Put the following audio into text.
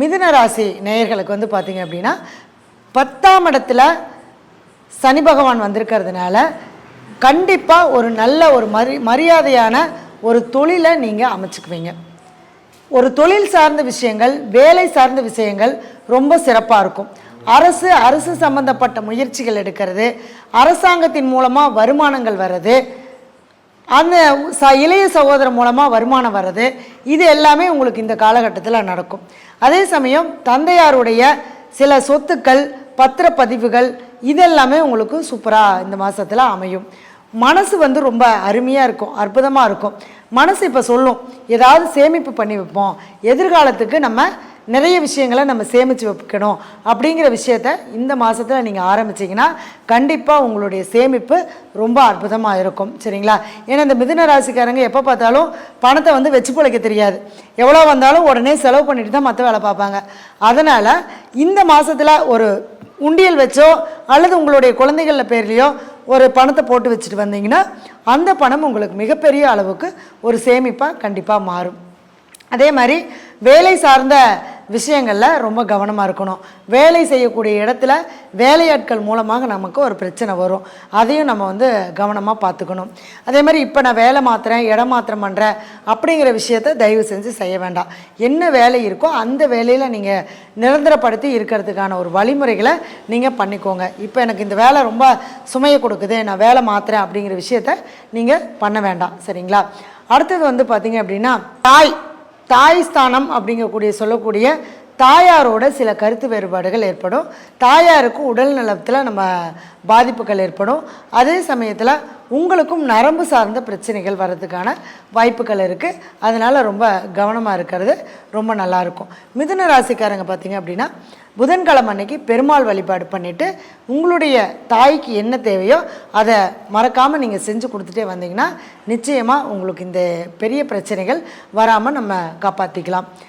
மிதுன ராசி நேயர்களுக்கு வந்து பார்த்தீங்க அப்படின்னா 10ஆம் இடத்துல சனி பகவான் வந்திருக்கிறதுனால கண்டிப்பாக ஒரு நல்ல ஒரு மரியாதையான ஒரு தொழிலை நீங்கள் அமைச்சுக்குவீங்க. ஒரு தொழில் சார்ந்த விஷயங்கள், வேலை சார்ந்த விஷயங்கள் ரொம்ப சிறப்பாக இருக்கும். அரசு சம்பந்தப்பட்ட முயற்சிகள் எடுக்கிறது, அரசாங்கத்தின் மூலமாக வருமானங்கள் வர்றது, அந்த இளைய சகோதரர் மூலமாக வருமானம் வர்றது, இது எல்லாமே உங்களுக்கு இந்த காலகட்டத்தில் நடக்கும். அதே சமயம் தந்தையாருடைய சில சொத்துக்கள், பத்திரப்பதிவுகள் இதெல்லாமே உங்களுக்கு சூப்பராக இந்த மாதத்தில் அமையும். மனசு வந்து ரொம்ப அருமையாக இருக்கும், அற்புதமாக இருக்கும். மனசு இப்போ சொல்லும், ஏதாவது சேமிப்பு பண்ணி வைப்போம், எதிர்காலத்துக்கு நம்ம நிறைய விஷயங்களை நம்ம சேமித்து வைக்கணும் அப்படிங்கிற விஷயத்த இந்த மாதத்தில் நீங்கள் ஆரம்பிச்சிங்கன்னா கண்டிப்பாக உங்களுடைய சேமிப்பு ரொம்ப அற்புதமாக இருக்கும். சரிங்களா? ஏன்னா இந்த மிதுன ராசிக்காரங்க எப்போ பார்த்தாலும் பணத்தை வந்து வச்சு பிழைக்க தெரியாது. எவ்வளோ வந்தாலும் உடனே செலவு பண்ணிட்டு தான் மற்ற வேலை பார்ப்பாங்க. அதனால் இந்த மாதத்தில் ஒரு உண்டியல் வச்சோ அல்லது உங்களுடைய குழந்தைகள பேர்லேயோ ஒரு பணத்தை போட்டு வச்சுட்டு வந்தீங்கன்னா அந்த பணம் உங்களுக்கு மிகப்பெரிய அளவுக்கு ஒரு சேமிப்பாக கண்டிப்பாக மாறும். அதே மாதிரி வேலை சார்ந்த விஷயங்களில் ரொம்ப கவனமாக இருக்கணும். வேலை செய்யக்கூடிய இடத்துல வேலையாட்கள் மூலமாக நமக்கு ஒரு பிரச்சனை வரும், அதையும் நம்ம வந்து கவனமாக பார்த்துக்கணும். அதே மாதிரி இப்போ நான் வேலை மாற்றுறேன், இடம் மாற்றம் பண்ணுறேன் அப்படிங்கிற விஷயத்த தயவு செஞ்சு செய்ய வேண்டாம். என்ன வேலை இருக்கோ அந்த வேலையில் நீங்கள் நிரந்தரப்படுத்தி இருக்கிறதுக்கான ஒரு வழிமுறைகளை நீங்கள் பண்ணிக்கோங்க. இப்போ எனக்கு இந்த வேலை ரொம்ப சுமையை கொடுக்குது, நான் வேலை மாற்றுறேன் அப்படிங்கிற விஷயத்த நீங்கள் பண்ண வேண்டாம். சரிங்களா? அடுத்தது வந்து பார்த்திங்க அப்படின்னா தாய் ஸ்தானம் அப்படிங்கக்கூடிய சொல்லக்கூடிய தாயாரோட சில கருத்து வேறுபாடுகள் ஏற்படும். தாயாருக்கு உடல் நலத்தில் நம்ம பாதிப்புகள் ஏற்படும். அதே சமயத்தில் உங்களுக்கும் நரம்பு சார்ந்த பிரச்சனைகள் வர்றதுக்கான வாய்ப்புகள் இருக்குது. அதனால் ரொம்ப கவனமாக இருக்கிறது ரொம்ப நல்லாயிருக்கும். மிதுன ராசிக்காரங்க பார்த்திங்க அப்படின்னா புதன்கிழமை அன்னைக்கு பெருமாள் வழிபாடு பண்ணிவிட்டு உங்களுடைய தாய்க்கு என்ன தேவையோ அதை மறக்காமல் நீங்கள் செஞ்சு கொடுத்துட்டே வந்தீங்கன்னா நிச்சயமாக உங்களுக்கு இந்த பெரிய பிரச்சனைகள் வராமல் நம்ம காப்பாற்றிக்கலாம்.